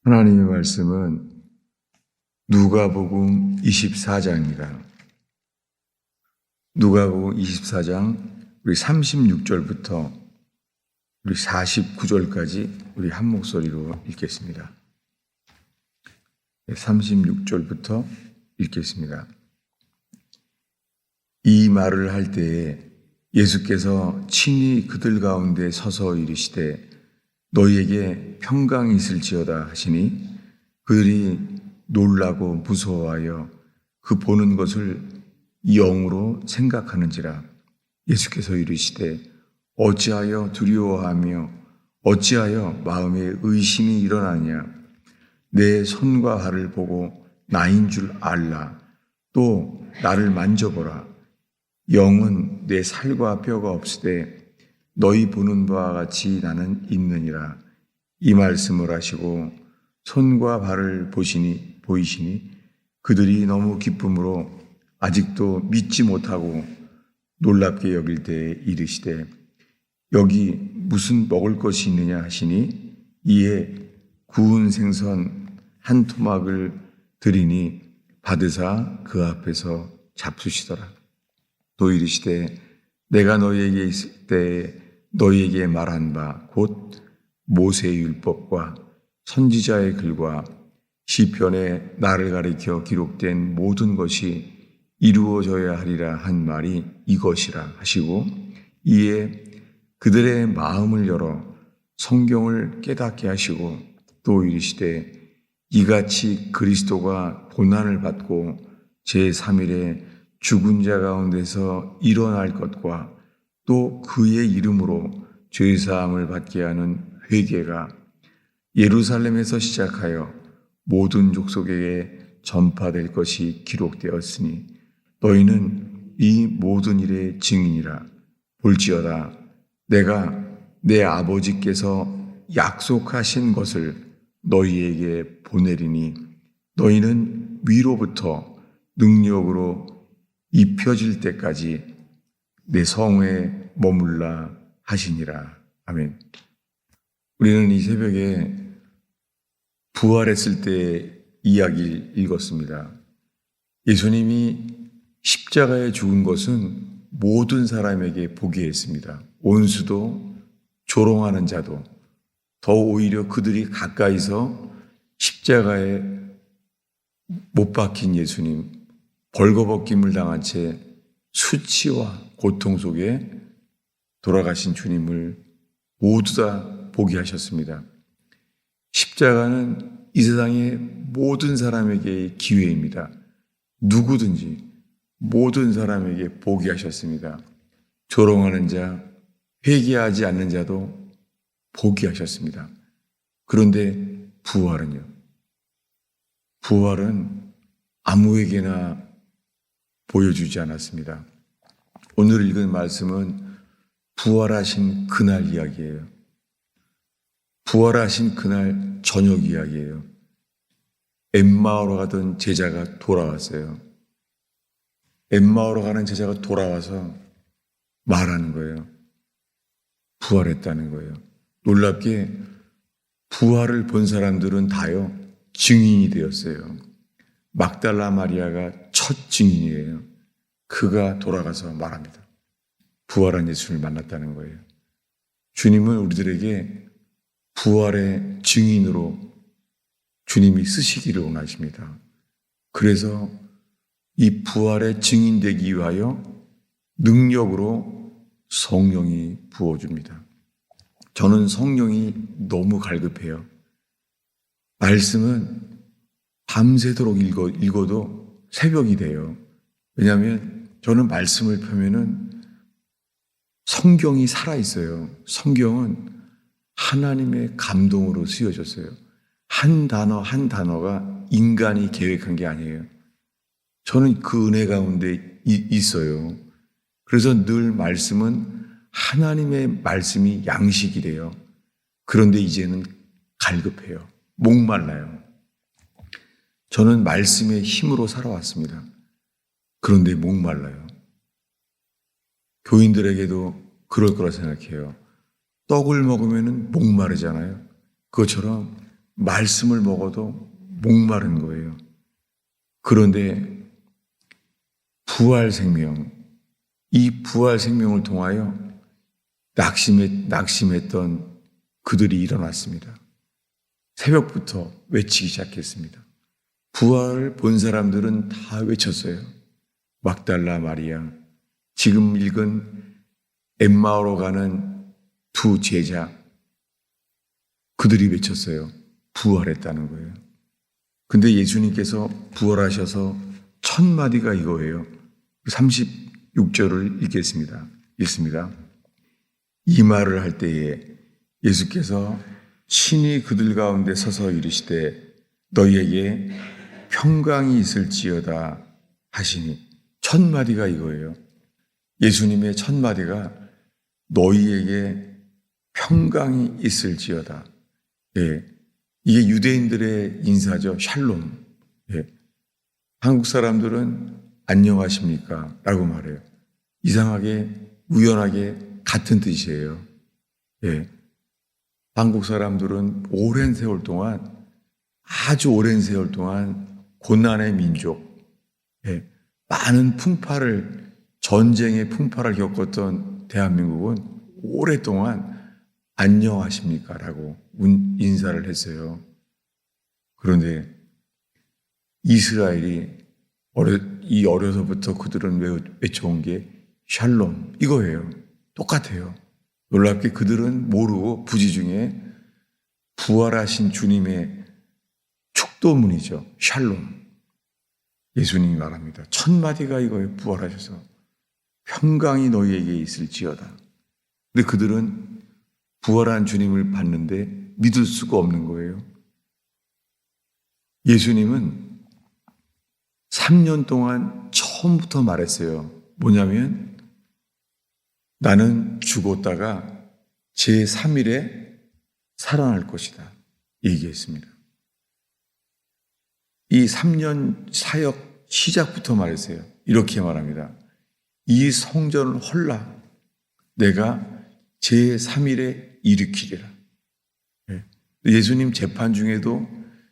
하나님의 말씀은 누가복음 24장입니다. 누가복음 24장 우리 36절부터 우리 49절까지 우리 한 목소리로 읽겠습니다. 36절부터 읽겠습니다. 이 말을 할 때에 예수께서 친히 그들 가운데 서서 이르시되 너희에게 평강이 있을지어다 하시니 그들이 놀라고 무서워하여 그 보는 것을 영으로 생각하는지라. 예수께서 이르시되 어찌하여 두려워하며 어찌하여 마음에 의심이 일어나냐. 내 손과 발을 보고 나인 줄 알라. 또 나를 만져보라. 영은 내 살과 뼈가 없으되 너희 보는 바와 같이 나는 있느니라. 이 말씀을 하시고 손과 발을 보이시니 그들이 너무 기쁨으로 아직도 믿지 못하고 놀랍게 여길 때에 이르시되 여기 무슨 먹을 것이 있느냐 하시니 이에 구운 생선 한 토막을 드리니 받으사 그 앞에서 잡수시더라. 또 이르시되 내가 너희에게 있을 때에 너희에게 말한 바 곧 모세의 율법과 선지자의 글과 시편에 나를 가리켜 기록된 모든 것이 이루어져야 하리라 한 말이 이것이라 하시고 이에 그들의 마음을 열어 성경을 깨닫게 하시고 또 이르시되 이같이 그리스도가 고난을 받고 제3일에 죽은 자 가운데서 일어날 것과 또 그의 이름으로 죄사함을 받게 하는 회개가 예루살렘에서 시작하여 모든 족속에게 전파될 것이 기록되었으니 너희는 이 모든 일의 증인이라. 볼지어다 내가 내 아버지께서 약속하신 것을 너희에게 보내리니 너희는 위로부터 능력으로 입혀질 때까지 내 성에 머물라 하시니라. 아멘. 우리는 이 새벽에 부활했을 때의 이야기를 읽었습니다. 예수님이 십자가에 죽은 것은 모든 사람에게 보게 했습니다. 원수도 조롱하는 자도 더 오히려 그들이 가까이서 십자가에 못 박힌 예수님, 벌거벗김을 당한 채 수치와 고통 속에 돌아가신 주님을 모두 다 보게 하셨습니다. 십자가는 이 세상의 모든 사람에게의 기회입니다. 누구든지 모든 사람에게 보게 하셨습니다. 조롱하는 자, 회개하지 않는 자도 보게 하셨습니다. 그런데 부활은요? 부활은 아무에게나 보여주지 않았습니다. 오늘 읽은 말씀은 부활하신 그날 이야기예요. 부활하신 그날 저녁 이야기예요. 엠마오로 가던 제자가 돌아왔어요. 엠마오로 가는 제자가 돌아와서 말하는 거예요. 부활했다는 거예요. 놀랍게 부활을 본 사람들은 다요 증인이 되었어요. 막달라 마리아가 첫 증인이에요. 그가 돌아가서 말합니다. 부활한 예수를 만났다는 거예요. 주님은 우리들에게 부활의 증인으로 주님이 쓰시기를 원하십니다. 그래서 이 부활의 증인되기 위하여 능력으로 성령이 부어줍니다. 저는 성령이 너무 갈급해요. 말씀은 밤새도록 읽어도 새벽이 돼요. 왜냐하면 저는 말씀을 펴면은 성경이 살아있어요. 성경은 하나님의 감동으로 쓰여졌어요. 한 단어 한 단어가 인간이 계획한 게 아니에요. 저는 그 은혜 가운데 있어요. 그래서 늘 말씀은 하나님의 말씀이 양식이 돼요. 그런데 이제는 갈급해요. 목말라요. 저는 말씀의 힘으로 살아왔습니다. 그런데 목말라요. 교인들에게도 그럴 거라 생각해요. 떡을 먹으면 목마르잖아요. 그것처럼 말씀을 먹어도 목마른 거예요. 그런데 부활 생명, 이 부활 생명을 통하여 낙심했던 그들이 일어났습니다. 새벽부터 외치기 시작했습니다. 부활을 본 사람들은 다 외쳤어요. 막달라 마리아, 지금 읽은 엠마오로 가는 두 제자, 그들이 외쳤어요. 부활했다는 거예요. 근데 예수님께서 부활하셔서 첫 마디가 이거예요. 36절을 읽겠습니다. 읽습니다. 이 말을 할 때에 예수께서 친히 그들 가운데 서서 이르시되 너희에게 평강이 있을지어다 하시니, 첫 마디가 이거예요. 예수님의 첫 마디가 너희에게 평강이 있을지어다. 예, 이게 유대인들의 인사죠. 샬롬. 예, 한국 사람들은 안녕하십니까? 라고 말해요. 이상하게, 우연하게 같은 뜻이에요. 예, 한국 사람들은 오랜 세월 동안, 아주 오랜 세월 동안 고난의 민족, 예, 많은 전쟁의 풍파를 겪었던 대한민국은 오랫동안 안녕하십니까? 라고 인사를 했어요. 그런데 이스라엘이 어려서부터 그들은 외쳐온 게 샬롬, 이거예요. 똑같아요. 놀랍게 그들은 모르고 부지 중에 부활하신 주님의 축도문이죠. 샬롬. 예수님이 말합니다. 첫 마디가 이거예요. 부활하셔서 평강이 너희에게 있을지어다. 근데 그들은 부활한 주님을 봤는데 믿을 수가 없는 거예요. 예수님은 3년 동안 처음부터 말했어요. 뭐냐면 나는 죽었다가 제3일에 살아날 것이다. 얘기했습니다. 이 3년 사역 시작부터 말했어요. 이렇게 말합니다. 이 성전을 헐라 내가 제3일에 일으키리라. 예수님 재판 중에도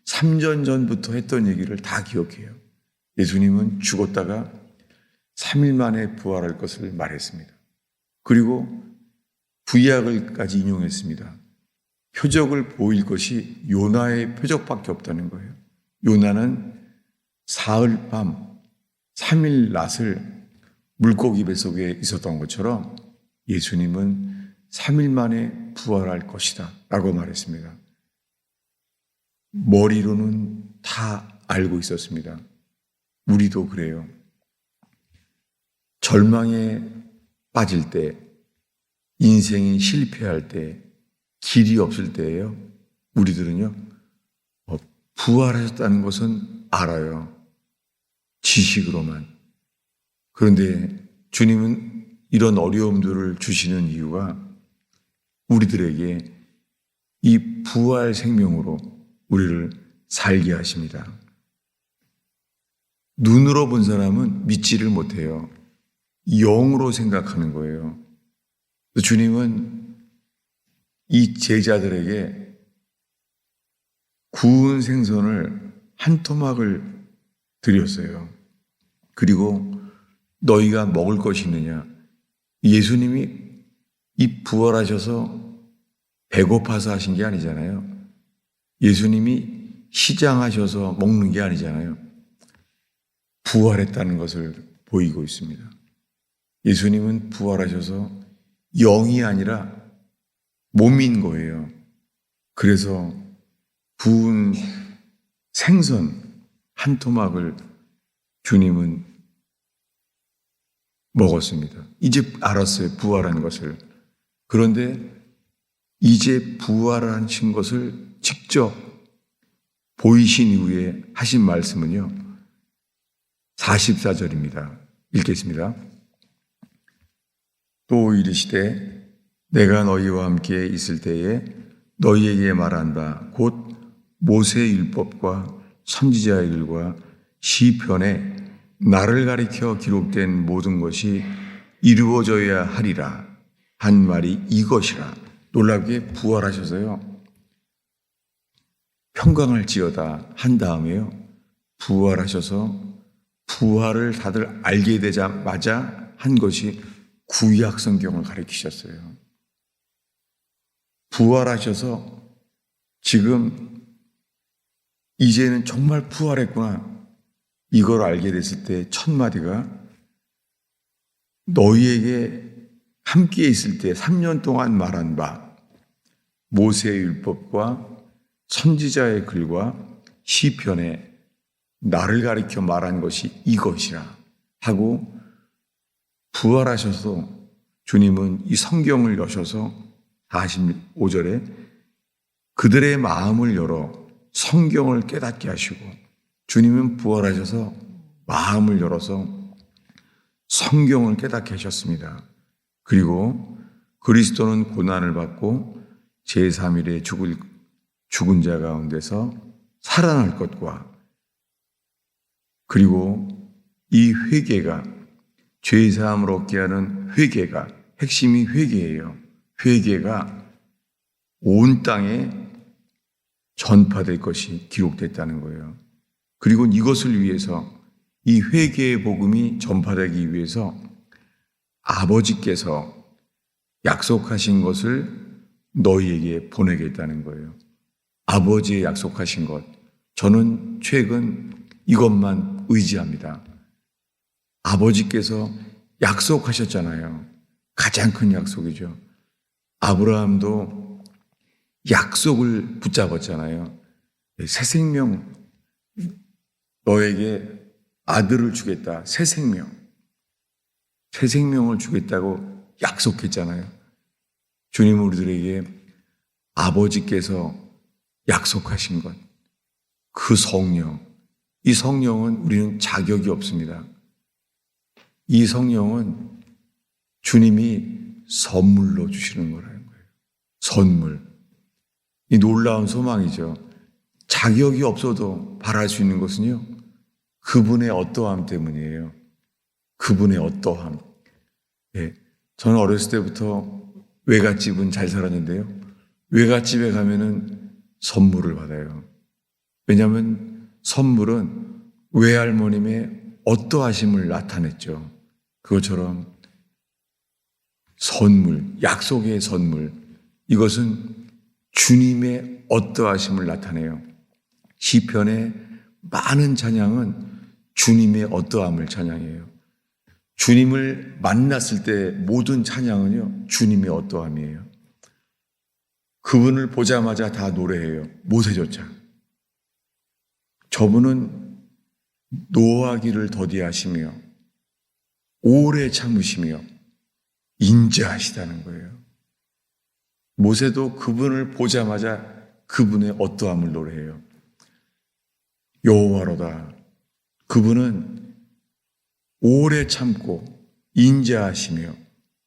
3년 전부터 했던 얘기를 다 기억해요. 예수님은 죽었다가 3일 만에 부활할 것을 말했습니다. 그리고 구약을까지 인용했습니다. 표적을 보일 것이 요나의 표적밖에 없다는 거예요. 요나는 사흘 밤 3일 낮을 물고기 뱃속에 있었던 것처럼 예수님은 3일 만에 부활할 것이다 라고 말했습니다. 머리로는 다 알고 있었습니다. 우리도 그래요. 절망에 빠질 때, 인생이 실패할 때, 길이 없을 때예요. 우리들은요, 부활하셨다는 것은 알아요. 지식으로만. 그런데 주님은 이런 어려움들을 주시는 이유가 우리들에게 이 부활 생명으로 우리를 살게 하십니다. 눈으로 본 사람은 믿지를 못해요. 영으로 생각하는 거예요. 주님은 이 제자들에게 구운 생선을 한 토막을 드렸어요. 그리고 너희가 먹을 것이 있느냐? 예수님이 이 부활하셔서 배고파서 하신 게 아니잖아요. 예수님이 시장하셔서 먹는 게 아니잖아요. 부활했다는 것을 보이고 있습니다. 예수님은 부활하셔서 영이 아니라 몸인 거예요. 그래서 구운 생선 한 토막을 주님은 먹었습니다. 이제 알았어요. 부활한 것을. 그런데 이제 부활하신 것을 직접 보이신 이후에 하신 말씀은요. 44절입니다. 읽겠습니다. 또 이르시되 내가 너희와 함께 있을 때에 너희에게 말한 바 곧 모세의 율법과 선지자의 글과 시편에 나를 가리켜 기록된 모든 것이 이루어져야 하리라 한 말이 이것이라. 놀랍게 부활하셔서요. 평강할지어다 한 다음에요. 부활하셔서 부활을 다들 알게 되자마자 한 것이 구약 성경을 가르치셨어요. 부활하셔서 지금 이제는 정말 부활했구나. 이걸 알게 됐을 때 첫 마디가 너희에게 함께 있을 때 3년 동안 말한 바 모세의 율법과 선지자의 글과 시편에 나를 가리켜 말한 것이 이것이라 하고 부활하셔서 주님은 이 성경을 여셔서 45절에 그들의 마음을 열어 성경을 깨닫게 하시고 주님은 부활하셔서 마음을 열어서 성경을 깨닫게 하셨습니다. 그리고 그리스도는 고난을 받고 제3일에 죽은 자 가운데서 살아날 것과 그리고 이 회개가 죄사함을 얻게 하는 회개가 핵심이 회개예요. 회개가 온 땅에 전파될 것이 기록됐다는 거예요. 그리고 이것을 위해서 이 회개의 복음이 전파되기 위해서 아버지께서 약속하신 것을 너희에게 보내겠다는 거예요. 아버지의 약속하신 것. 저는 최근 이것만 의지합니다. 아버지께서 약속하셨잖아요. 가장 큰 약속이죠. 아브라함도 약속을 붙잡았잖아요. 새 생명, 너에게 아들을 주겠다. 새 생명. 새 생명을 주겠다고 약속했잖아요. 주님 우리들에게 아버지께서 약속하신 것, 그 성령, 이 성령은 우리는 자격이 없습니다. 이 성령은 주님이 선물로 주시는 거라는 거예요. 선물. 이 놀라운 소망이죠. 자격이 없어도 바랄 수 있는 것은요, 그분의 어떠함 때문이에요. 그분의 어떠함. 예, 저는 어렸을 때부터 외갓집은 잘 살았는데요. 외갓집에 가면은 선물을 받아요. 왜냐하면 선물은 외할머님의 어떠하심을 나타냈죠. 그것처럼 선물, 약속의 선물, 이것은 주님의 어떠하심을 나타내요. 시편의 많은 찬양은 주님의 어떠함을 찬양해요. 주님을 만났을 때 모든 찬양은요, 주님의 어떠함이에요. 그분을 보자마자 다 노래해요. 모세조차. 저분은 노하기를 더디하시며 오래 참으시며 인자하시다는 거예요. 모세도 그분을 보자마자 그분의 어떠함을 노래해요. 여호와로다. 그분은 오래 참고 인자하시며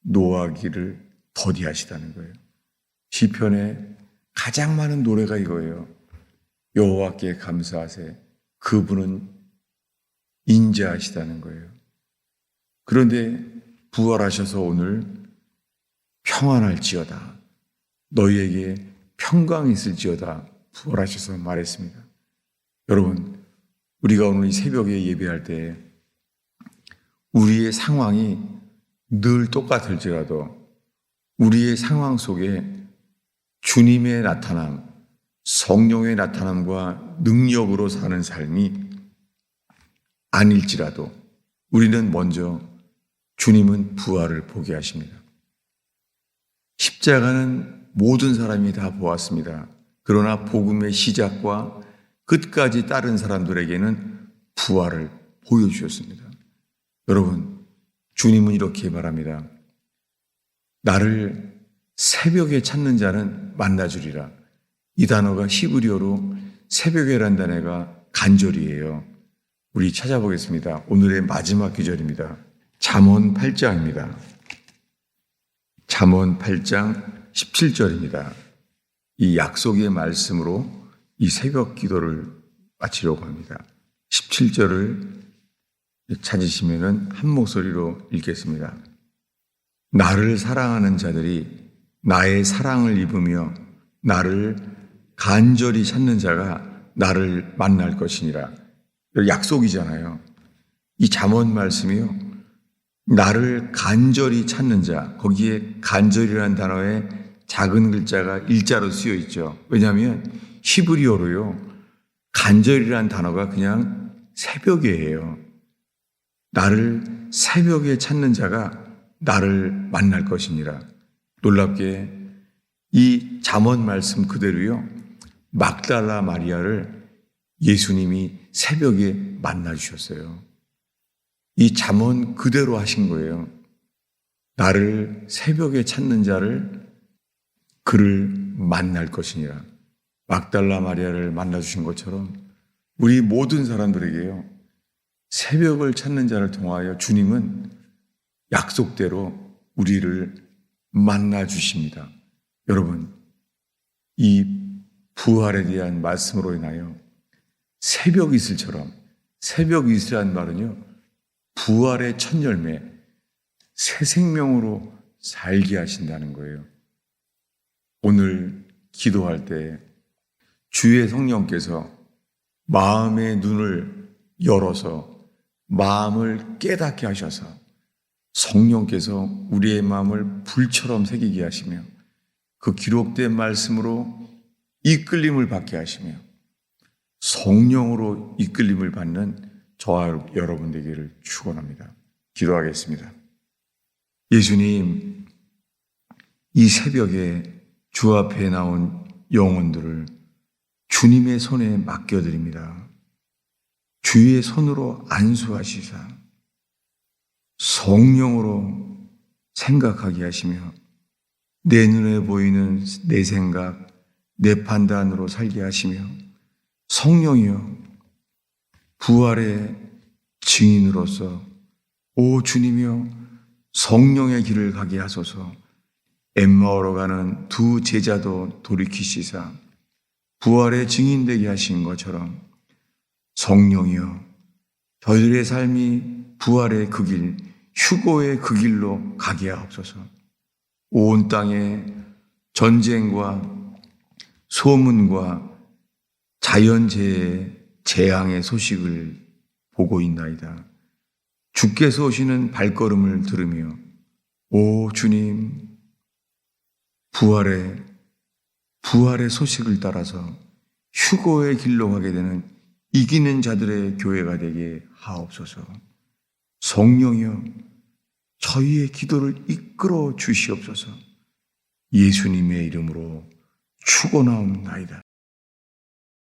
노하기를 더디하시다는 거예요. 시편에 가장 많은 노래가 이거예요. 여호와께 감사하세. 그분은 인자하시다는 거예요. 그런데 부활하셔서 오늘 평안할지어다. 너희에게 평강이 있을지어다. 부활하셔서 말했습니다. 여러분, 우리가 오늘 이 새벽에 예배할 때 우리의 상황이 늘 똑같을지라도 우리의 상황 속에 주님의 나타남, 성령의 나타남과 능력으로 사는 삶이 아닐지라도 우리는 먼저 주님은 부활을 보게 하십니다. 십자가는 모든 사람이 다 보았습니다. 그러나 복음의 시작과 끝까지 따른 사람들에게는 부활을 보여주셨습니다. 여러분, 주님은 이렇게 말합니다. 나를 새벽에 찾는 자는 만나주리라. 이 단어가 히브리어로 새벽에란 단어가 간절이에요. 우리 찾아보겠습니다. 오늘의 마지막 구절입니다. 잠언 8장입니다. 잠언 8장 17절입니다. 이 약속의 말씀으로 이 새벽 기도를 마치려고 합니다. 17절을 찾으시면 한 목소리로 읽겠습니다. 나를 사랑하는 자들이 나의 사랑을 입으며 나를 간절히 찾는 자가 나를 만날 것이니라. 약속이잖아요. 이 잠언 말씀이요. 나를 간절히 찾는 자, 거기에 간절이라는 단어에 작은 글자가 일자로 쓰여 있죠. 왜냐하면 히브리어로요. 간절이라는 단어가 그냥 새벽이에요. 나를 새벽에 찾는 자가 나를 만날 것이니라. 놀랍게 이 잠언 말씀 그대로요. 막달라 마리아를 예수님이 새벽에 만나 주셨어요. 이 잠언 그대로 하신 거예요. 나를 새벽에 찾는 자를 그를 만날 것이니라. 막달라 마리아를 만나 주신 것처럼 우리 모든 사람들에게요. 새벽을 찾는 자를 통하여 주님은 약속대로 우리를 만나 주십니다. 여러분, 이 부활에 대한 말씀으로 인하여 새벽 이슬처럼, 새벽 이슬이라는 말은요, 부활의 첫 열매, 새 생명으로 살게 하신다는 거예요. 오늘 기도할 때 주의 성령께서 마음의 눈을 열어서 마음을 깨닫게 하셔서 성령께서 우리의 마음을 불처럼 새기게 하시며 그 기록된 말씀으로 이끌림을 받게 하시며 성령으로 이끌림을 받는 저와 여러분 되기를 축원합니다. 기도하겠습니다. 예수님, 이 새벽에 주 앞에 나온 영혼들을 주님의 손에 맡겨드립니다. 주의 손으로 안수하시사 성령으로 생각하게 하시며 내 눈에 보이는 내 생각, 내 판단으로 살게 하시며 성령이여 부활의 증인으로서 오 주님이여 성령의 길을 가게 하소서. 엠마오로 가는 두 제자도 돌이키시사 부활의 증인 되게 하신 것처럼 성령이여 저희들의 삶이 부활의 그 길, 휴거의 그 길로 가게 하옵소서. 온 땅에 전쟁과 소문과 자연재해, 재앙의 소식을 보고 있나이다. 주께서 오시는 발걸음을 들으며 오 주님 부활의 소식을 따라서 휴거의 길로 가게 되는 이기는 자들의 교회가 되게 하옵소서. 성령이여 저희의 기도를 이끌어 주시옵소서. 예수님의 이름으로 축원하옵나이다.